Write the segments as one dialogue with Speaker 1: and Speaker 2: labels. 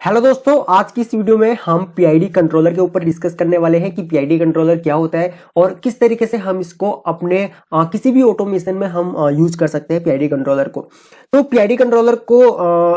Speaker 1: Hello दोस्तों, आज की इस वीडियो में हम पीआईडी कंट्रोलर के ऊपर डिस्कस करने वाले हैं कि पीआईडी कंट्रोलर क्या होता है और किस तरीके से हम इसको अपने किसी भी ऑटोमेशन में हम यूज कर सकते हैं पीआईडी कंट्रोलर को। तो पीआईडी कंट्रोलर को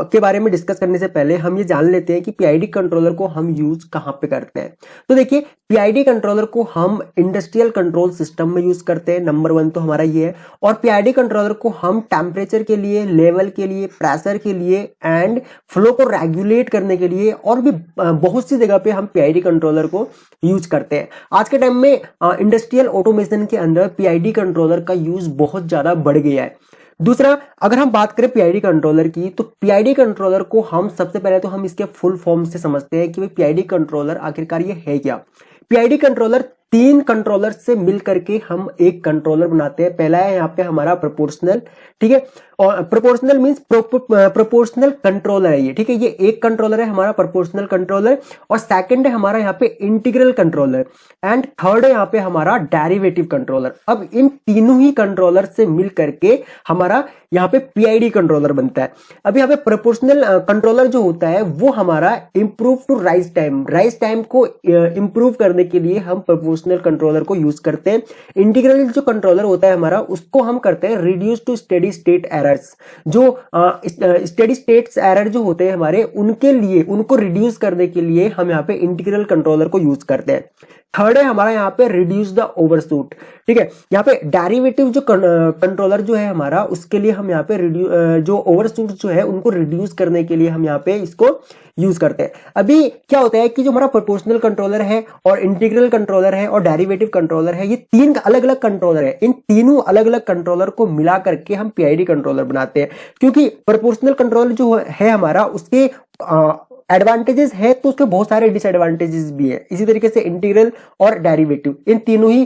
Speaker 1: के बारे में डिस्कस करने से पहले हम ये जान लेते हैं कि पीआईडी कंट्रोलर को हम यूज कहाँ पे करते हैं। तो देखिए, पीआईडी कंट्रोलर को हम इंडस्ट्रियल कंट्रोल सिस्टम में यूज करते हैं, नंबर 1 तो हमारा ये है। और पीआईडी कंट्रोलर को हम टेम्परेचर के लिए, लेवल के लिए, प्रेशर के लिए एंड फ्लो को रेगुलेट करने के लिए और भी बहुत सी जगह पे हम पीआईडी कंट्रोलर को यूज करते हैं। आज के टाइम में इंडस्ट्रियल ऑटोमेशन के अंदर पीआईडी कंट्रोलर का यूज बहुत ज्यादा बढ़ गया है। दूसरा, अगर हम बात करें पीआईडी कंट्रोलर की, तो पीआईडी कंट्रोलर को हम सबसे पहले तो हम इसके फुल फॉर्म से समझते हैं कि भाई पीआईडी कंट्रोलर आखिरकार ये है क्या। पीआईडी कंट्रोलर 3 कंट्रोलर से मिल करके हम एक कंट्रोलर बनाते हैं। पहला है यहाँ पे हमारा प्रोपोर्शनल, ठीक है, और प्रोपोर्शनल मींस प्रोपोर्शनल कंट्रोलर है ये, ठीक है। ये एक कंट्रोलर है हमारा प्रोपोर्शनल कंट्रोलर, और सेकंड है हमारा यहाँ पे इंटीग्रल कंट्रोलर, एंड थर्ड है यहाँ पे हमारा डेरिवेटिव कंट्रोलर। अब इन तीनों ही कंट्रोलर से मिल करके हमारा यहाँ पे पीआईडी कंट्रोलर बनता है। अब यहाँ पे प्रोपोर्शनल कंट्रोलर जो होता है वो हमारा इंप्रूव टू राइज टाइम को इंप्रूव करने के लिए हम प्रोपोर्शनल कंट्रोलर को यूज करते हैं। इंटीग्रल जो कंट्रोलर होता है हमारा, उसको हम करते हैं reduce to steady state errors. जो स्टेडी स्टेट्स एरर जो होते हैं हमारे, उनके लिए, उनको रिड्यूस करने के लिए हम यहाँ पे इंटीग्रल कंट्रोलर को यूज करते हैं। थर्ड है हमारा यहाँ पे रिड्यूस द ओवरशूट, ठीक है। यहाँ पे डेरिवेटिव जो कंट्रोलर जो है हमारा, उसके लिए हम यहाँ पे जो ओवरशूट जो है उनको रिड्यूस करने के लिए हम यहाँ पे इसको यूज करते हैं। अभी क्या होता है कि जो हमारा प्रोपोर्शनल कंट्रोलर है और इंटीग्रल कंट्रोलर है और डेरिवेटिव कंट्रोलर है, ये 3 अलग अलग कंट्रोलर है। इन तीनों अलग अलग कंट्रोलर को मिला करके हम पीआईडी कंट्रोलर बनाते हैं। क्योंकि प्रोपोर्शनल कंट्रोलर जो है हमारा, उसके एडवांटेजेस है तो उसके बहुत सारे डिसएडवांटेजेस भी है। इसी तरीके से इंटीग्रल और डेरिवेटिव, इन तीनों ही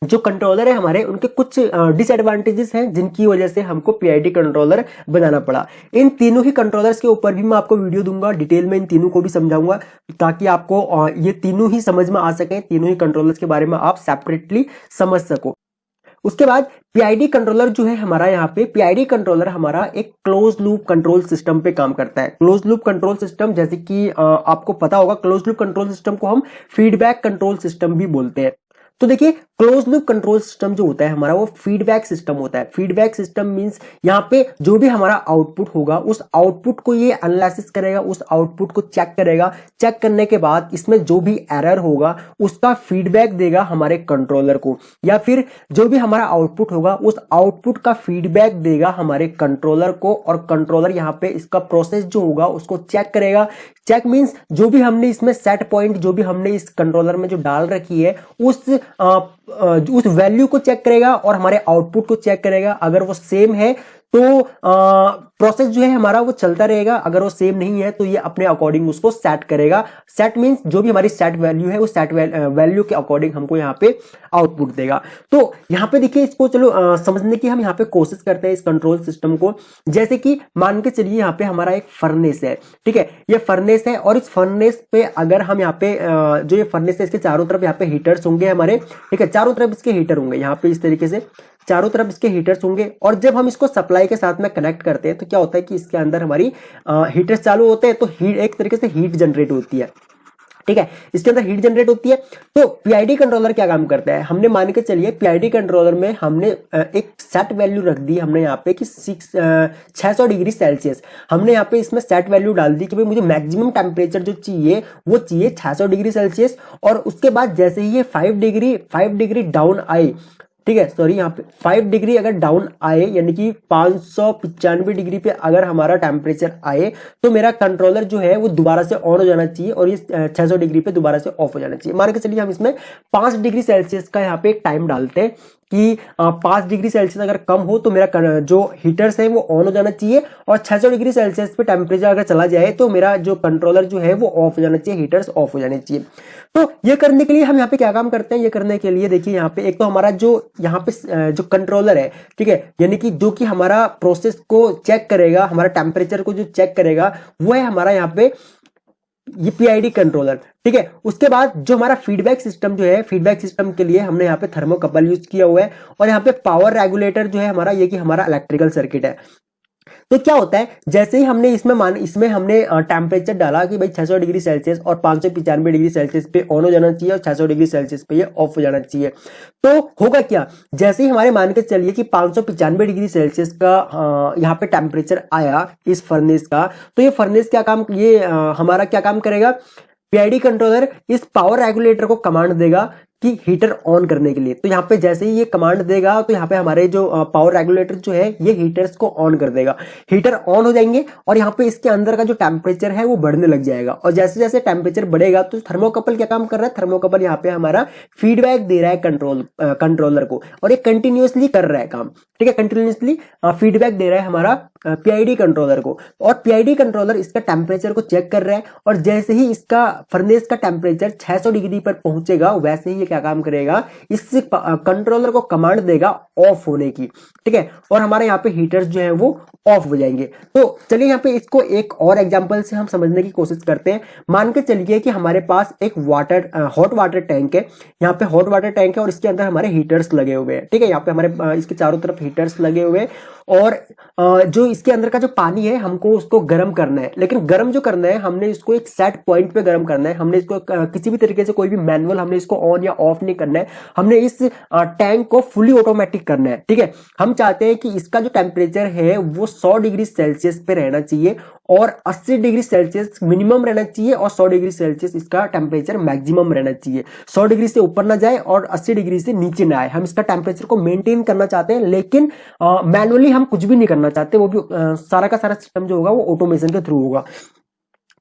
Speaker 1: जो कंट्रोलर है हमारे, उनके कुछ डिसएडवांटेजेस हैं जिनकी वजह से हमको पीआईडी कंट्रोलर बनाना पड़ा। इन तीनों ही कंट्रोलर्स के ऊपर भी मैं आपको वीडियो दूंगा, डिटेल में इन तीनों को भी समझाऊंगा ताकि आपको ये तीनों ही समझ में आ सके, तीनों ही कंट्रोलर्स के बारे में आप सेपरेटली समझ सको। उसके बाद पीआईडी कंट्रोलर जो है हमारा, यहाँ पे पीआईडी कंट्रोलर हमारा एक क्लोज लूप कंट्रोल सिस्टम पे काम करता है। क्लोज लूप कंट्रोल सिस्टम, जैसे कि आपको पता होगा, क्लोज लूप कंट्रोल सिस्टम को हम फीडबैक कंट्रोल सिस्टम भी बोलते हैं। तो देखिए, क्लोज लूप कंट्रोल सिस्टम जो होता है हमारा, वो फीडबैक सिस्टम होता है। फीडबैक सिस्टम मींस यहाँ पे जो भी हमारा आउटपुट होगा, उस आउटपुट को ये एनालिसिस करेगा, उस आउटपुट को चेक करेगा। चेक करने के बाद इसमें जो भी एरर होगा उसका फीडबैक देगा हमारे कंट्रोलर को, या फिर जो भी हमारा आउटपुट होगा उस आउटपुट का फीडबैक देगा हमारे कंट्रोलर को, और कंट्रोलर यहाँ पे इसका प्रोसेस जो होगा उसको चेक करेगा। चेक मींस जो भी हमने इसमें सेट पॉइंट, जो भी हमने इस कंट्रोलर में जो डाल रखी है, उस वैल्यू को चेक करेगा और हमारे आउटपुट को चेक करेगा। अगर वो सेम है तो प्रोसेस जो है हमारा वो चलता रहेगा, अगर वो सेम नहीं है तो ये अपने अकॉर्डिंग उसको सेट करेगा। सेट मींस जो भी हमारी सेट वैल्यू है, वो सेट वैल्यू के अकॉर्डिंग हमको यहाँ पे आउटपुट देगा। तो यहाँ पे देखिए, इसको चलो समझने की हम यहाँ पे कोशिश करते हैं इस कंट्रोल सिस्टम को। जैसे कि मान के चलिए यहाँ पे हमारा एक फर्नेस है, ठीक है, ये फर्नेस है, और इस फर्नेस पे अगर हम यहाँ पे जो ये फर्नेस है, इसके चारों तरफ यहाँ पे हीटर्स होंगे हमारे, ठीक है, चारों तरफ इसके हीटर होंगे, यहाँ पे इस तरीके से चारों तरफ इसके हीटर्स होंगे। और जब हम इसको सप्लाई के साथ में कनेक्ट करते हैं तो क्या होता है कि इसके अंदर हमारी हीटर्स चालू होते हैं, तो एक तरीके से हीट जनरेट होती है, ठीक है, इसके अंदर हीट जनरेट होती है। तो पीआईडी कंट्रोलर क्या काम करता है, हमने मान के चलिए पीआईडी कंट्रोलर में हमने एक सेट वैल्यू रख दी हमने यहाँ पे कि 600 डिग्री सेल्सियस। हमने यहाँ पे इसमें सेट वैल्यू डाल दी कि भाई मुझे मैक्सिमम टेम्परेचर जो चाहिए वो चाहिए 600 डिग्री सेल्सियस। और उसके बाद जैसे ही ये 5 डिग्री डाउन आए, ठीक है, सॉरी, यहाँ पे 5 डिग्री अगर डाउन आए, यानी कि 595 डिग्री पे अगर हमारा टेम्परेचर आए, तो मेरा कंट्रोलर जो है वो दोबारा से ऑन हो जाना चाहिए और ये 600 डिग्री पे दोबारा से ऑफ हो जाना चाहिए। मान के चलिए हम इसमें 5 डिग्री सेल्सियस का यहाँ पे एक टाइम डालते हैं कि 5 डिग्री सेल्सियस अगर कम हो तो मेरा जो हीटर्स है वो ऑन हो जाना चाहिए, और 600 डिग्री सेल्सियस पे टेम्परेचर अगर चला जाए तो मेरा जो कंट्रोलर जो है वो ऑफ हो जाना चाहिए, हीटर्स ऑफ हो जाने चाहिए। तो ये करने के लिए हम यहाँ पे क्या काम करते हैं, ये करने के लिए देखिए यहाँ पे एक तो हमारा जो यहाँ पे जो कंट्रोलर है, ठीक है, यानी कि जो कि हमारा प्रोसेस को चेक करेगा, हमारा टेम्परेचर को जो चेक करेगा, वो है हमारा यहाँ पे ये पीआईडी कंट्रोलर, ठीक है। उसके बाद जो हमारा फीडबैक सिस्टम जो है, फीडबैक सिस्टम के लिए हमने यहाँ पे थर्मोकपल यूज किया हुआ है, और यहाँ पे पावर रेगुलेटर जो है हमारा, ये कि हमारा इलेक्ट्रिकल सर्किट है। तो क्या होता है, जैसे ही हमने इसमें हमने टेम्परेचर डाला कि भाई 600 डिग्री सेल्सियस और 595 डिग्री सेल्सियस पे ऑन हो जाना चाहिए और 600 डिग्री सेल्सियस पे ये ऑफ हो जाना चाहिए। तो होगा क्या, जैसे ही हमारे मान के चलिए कि 595 डिग्री सेल्सियस का यहाँ पे टेम्परेचर आया इस फर्नेस का, तो ये फर्नेस क्या काम, ये हमारा क्या काम करेगा, पीआईडी कंट्रोलर इस पावर रेगुलेटर को कमांड देगा कि हीटर ऑन करने के लिए। तो यहाँ पे जैसे ही ये कमांड देगा तो यहाँ पे हमारे जो पावर रेगुलेटर जो है ये हीटर्स को ऑन कर देगा, हीटर ऑन हो जाएंगे और यहाँ पे इसके अंदर का जो टेम्परेचर है वो बढ़ने लग जाएगा। और जैसे जैसे टेम्परेचर बढ़ेगा तो थर्मोकपल क्या काम कर रहा है, थर्मोकपल यहाँ पे हमारा फीडबैक दे रहा है कंट्रोलर को, और ये कंटिन्यूअसली कर रहा है काम, ठीक है, कंटिन्यूअसली फीडबैक दे रहा है हमारा पीआईडी कंट्रोलर को। और पीआईडी कंट्रोलर इसका टेम्परेचर को चेक कर रहा है, और जैसे ही इसका फर्नेस का टेम्परेचर 600 डिग्री पर पहुंचेगा वैसे ही ये क्या काम करेगा, इस कंट्रोलर को कमांड देगा ऑफ होने की, ठीक है, और हमारे यहाँ पे हीटर्स जो है वो ऑफ हो जाएंगे। तो चलिए यहाँ पे इसको एक और एग्जांपल से हम समझने की कोशिश करते हैं। मान के चलिए कि हमारे पास एक हॉट वाटर टैंक है, यहाँ पे हॉट वाटर टैंक है और इसके अंदर हमारे हीटर्स लगे हुए हैं, ठीक है, यहाँ पे हमारे इसके चारों तरफ हीटर्स लगे हुए हैं, और जो इसके अंदर का जो पानी है हमको उसको गर्म करना है। लेकिन गर्म जो करना है हमने इसको एक सेट पॉइंट पे गर्म करना है, हमने इसको किसी भी तरीके से कोई भी मैनुअल हमने इसको ऑन या ऑफ नहीं करना है, हमने इस टैंक को फुली ऑटोमेटिक करना है, ठीक है। हम चाहते हैं कि इसका जो टेम्परेचर है वो 100 डिग्री सेल्सियस पे रहना चाहिए और 80 डिग्री सेल्सियस मिनिमम रहना चाहिए और 100 डिग्री सेल्सियस इसका टेम्परेचर मैक्सिमम रहना चाहिए। 100 डिग्री से ऊपर ना जाए और 80 डिग्री से नीचे ना आए, हम इसका टेम्परेचर को मेंटेन करना चाहते हैं, लेकिन मैनुअली हम कुछ भी नहीं करना चाहते, वो भी सारा का सारा सिस्टम जो होगा वो ऑटोमेशन के थ्रू होगा।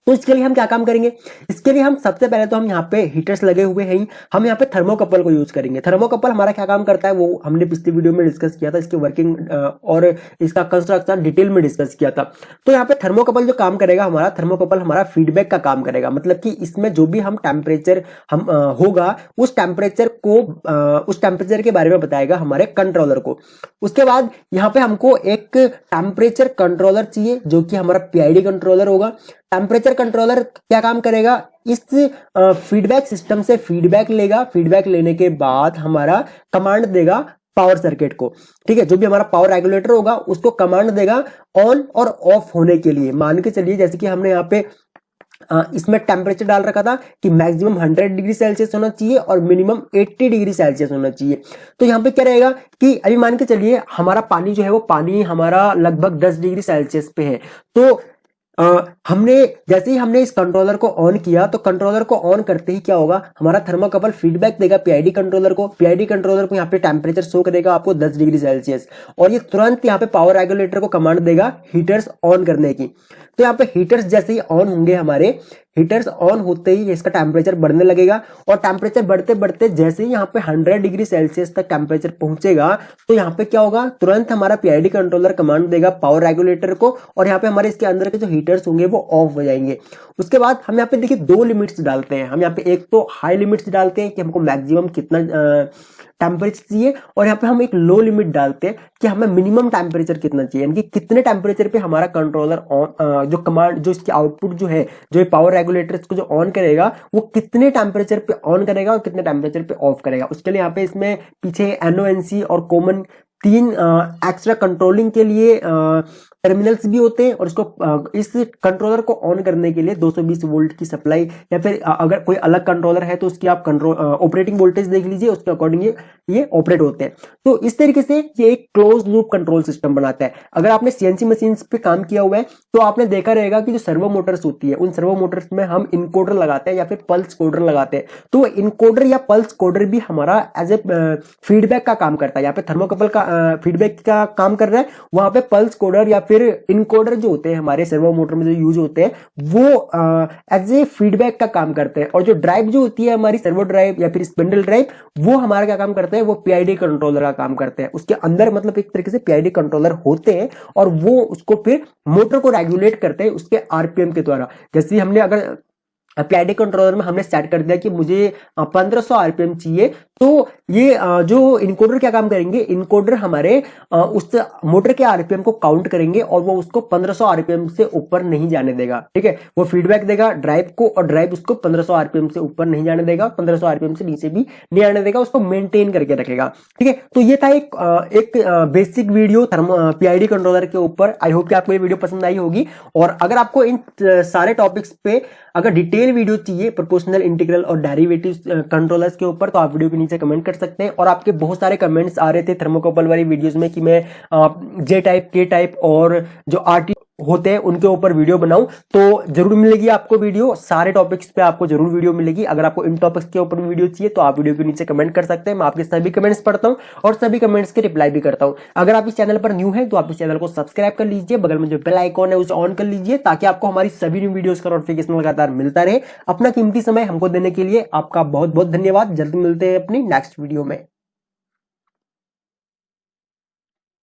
Speaker 1: तो इसके लिए हम क्या काम करेंगे, इसके लिए हम सबसे पहले तो हम यहाँ पे हीटर्स लगे हुए हैं, हम यहाँ पे थर्मोकपल को यूज करेंगे। थर्मोकपल हमारा क्या काम करता है वो हमने पिछली वीडियो में डिस्कस किया था, इसकी वर्किंग और इसका कंस्ट्रक्शन डिटेल में डिस्कस किया था। तो यहाँ पे थर्मोकपल जो काम करेगा, हमारा थर्मोकपल हमारा फीडबैक का काम करेगा, मतलब कि इसमें जो भी हम टेम्परेचर हम होगा उस टेम्परेचर के बारे में बताएगा हमारे कंट्रोलर को। उसके बाद यहाँ पे हमको एक टेम्परेचर कंट्रोलर चाहिए जो कि हमारा पीआईडी कंट्रोलर होगा। टेम्परेचर कंट्रोलर क्या काम करेगा, इस फीडबैक सिस्टम से फीडबैक लेगा, फीडबैक लेने के बाद हमारा कमांड देगा पावर सर्किट को, ठीक है, जो भी हमारा पावर रेगुलेटर होगा उसको कमांड देगा ऑन और ऑफ होने के लिए। मान के चलिए जैसे कि हमने यहाँ पे इसमें टेम्परेचर डाल रखा था कि मैक्सिमम 100 डिग्री सेल्सियस होना चाहिए और मिनिमम 80 डिग्री सेल्सियस होना चाहिए। तो यहाँ पे क्या रहेगा कि अभी मान के चलिए हमारा पानी जो है वो पानी हमारा लगभग 10 डिग्री सेल्सियस पे है। तो हमने जैसे ही हमने इस कंट्रोलर को ऑन किया तो कंट्रोलर को ऑन करते ही क्या होगा, हमारा थर्मोकपल फीडबैक देगा पीआईडी कंट्रोलर को, पीआईडी कंट्रोलर को यहाँ पे टेम्परेचर शो करेगा आपको 10 डिग्री सेल्सियस, और ये तुरंत यहाँ पे पावर रेगुलेटर को कमांड देगा हीटर्स ऑन करने की। तो यहाँ पे हीटर्स जैसे ही ऑन होंगे, हमारे हीटर्स ऑन होते ही इसका टेम्परेचर बढ़ने लगेगा, और टेम्परेचर बढ़ते बढ़ते जैसे ही यहाँ पे 100 डिग्री सेल्सियस तक टेम्परेचर पहुंचेगा तो यहाँ पे क्या होगा, तुरंत हमारा पीआईडी कंट्रोलर कमांड देगा पावर रेगुलेटर को, और यहाँ पे हमारे इसके अंदर के जो हीटर्स होंगे वो ऑफ हो जाएंगे। उसके बाद हम यहाँ पे देखिए 2 लिमिट्स डालते हैं, हम यहाँ पे एक तो हाई लिमिट्स डालते हैं कि हमको मैक्सिमम कितना टेम्परेचर चाहिए, और यहाँ पे हम एक लो लिमिट डालते हैं कि हमें मिनिमम टेम्परेचर कितना चाहिए, यानी कि कितने टेम्परेचर पे हमारा कंट्रोलर ऑन जो कमांड जो इसकी आउटपुट जो है जो पावर रेगुलेटर को जो ऑन करेगा वो कितने टेम्परेचर पे ऑन करेगा और कितने टेम्परेचर पे ऑफ करेगा। उसके लिए यहाँ पे इसमें पीछे एनओएनसी और कॉमन 3 एक्स्ट्रा कंट्रोलिंग के लिए टर्मिनल्स भी होते हैं, और इसको इस कंट्रोलर को ऑन करने के लिए 220 वोल्ट की सप्लाई, या फिर अगर कोई अलग कंट्रोलर है तो उसकी आप ऑपरेटिंग वोल्टेज देख लीजिए, उसके अकॉर्डिंग ये ऑपरेट होते हैं। तो इस तरीके से ये एक क्लोज लूप कंट्रोल सिस्टम बनाता है। अगर आपने सीएनसी मशीन्स पे काम किया हुआ है तो आपने देखा रहेगा कि जो सर्वो मोटर्स होती है उन सर्वो मोटर्स में हम इनकोडर लगाते हैं या फिर पल्स कोडर लगाते हैं। तो इनकोडर या पल्स कोडर भी हमारा एज ए फीडबैक का काम करता है। यहाँ पे थर्मोकपल का फीडबैक का काम कर रहा है, वहां पे पल्स कोडर या फिर इनकोडर जो होते हैं हमारे सर्वो मोटर में जो यूज होते हैं वो एज ए फीडबैक का काम करते हैं। और जो ड्राइव जो होती है हमारी सर्वो ड्राइव या फिर स्पिंडल ड्राइव, वो हमारा क्या काम करते हैं, वो पीआईडी कंट्रोलर का काम करते हैं। उसके अंदर मतलब एक तरीके से पीआईडी कंट्रोलर होते हैं और वो उसको फिर मोटर को रेगुलेट करते हैं उसके आरपीएम के द्वारा। जैसे हमने अगर पीआईडी कंट्रोलर में हमने सेट कर दिया कि मुझे 1500 आरपीएम चाहिए, तो ये जो इनकोडर क्या काम करेंगे, इनकोडर हमारे उस मोटर के आरपीएम को काउंट करेंगे और वो उसको 1500 आरपीएम से ऊपर नहीं जाने देगा। ठीक है, वो फीडबैक देगा ड्राइव को और ड्राइव उसको 1500 आरपीएम से ऊपर नहीं जाने देगा, 1500 आरपीएम से नीचे भी नहीं आने देगा, उसको मेंटेन करके रखेगा। ठीक है, तो ये था एक बेसिक वीडियो पीआईडी कंट्रोलर के ऊपर। आई होप कि आपको ये वीडियो पसंद आई होगी, और अगर आपको इन सारे टॉपिक्स पे अगर डिटेल वीडियो चाहिए प्रोपोर्शनल, इंटीग्रल और डेरिवेटिव्स कंट्रोलर्स के ऊपर, तो आप वीडियो के नीचे कमेंट कर सकते हैं। और आपके बहुत सारे कमेंट्स आ रहे थे थर्मोकपल वाली वीडियोस में कि मैं जे टाइप, के टाइप और जो आरटी होते हैं उनके ऊपर वीडियो बनाऊं, तो जरूर मिलेगी आपको वीडियो। सारे टॉपिक्स पे आपको जरूर वीडियो मिलेगी। अगर आपको इन टॉपिक्स के ऊपर वीडियो चाहिए तो आप वीडियो के नीचे कमेंट कर सकते हैं। मैं आपके सभी कमेंट्स पढ़ता हूं और सभी कमेंट्स के रिप्लाई भी करता हूं। अगर आप इस चैनल पर न्यू है तो आप इस चैनल को सब्सक्राइब कर लीजिए, बगल में जो बेल आइकॉन है उसे ऑन कर लीजिए, ताकि आपको हमारी सभी न्यू वीडियोस का नोटिफिकेशन लगातार मिलता रहे। अपना कीमती समय हमको देने के लिए आपका बहुत बहुत धन्यवाद। जल्दी मिलते हैं अपनी नेक्स्ट वीडियो में।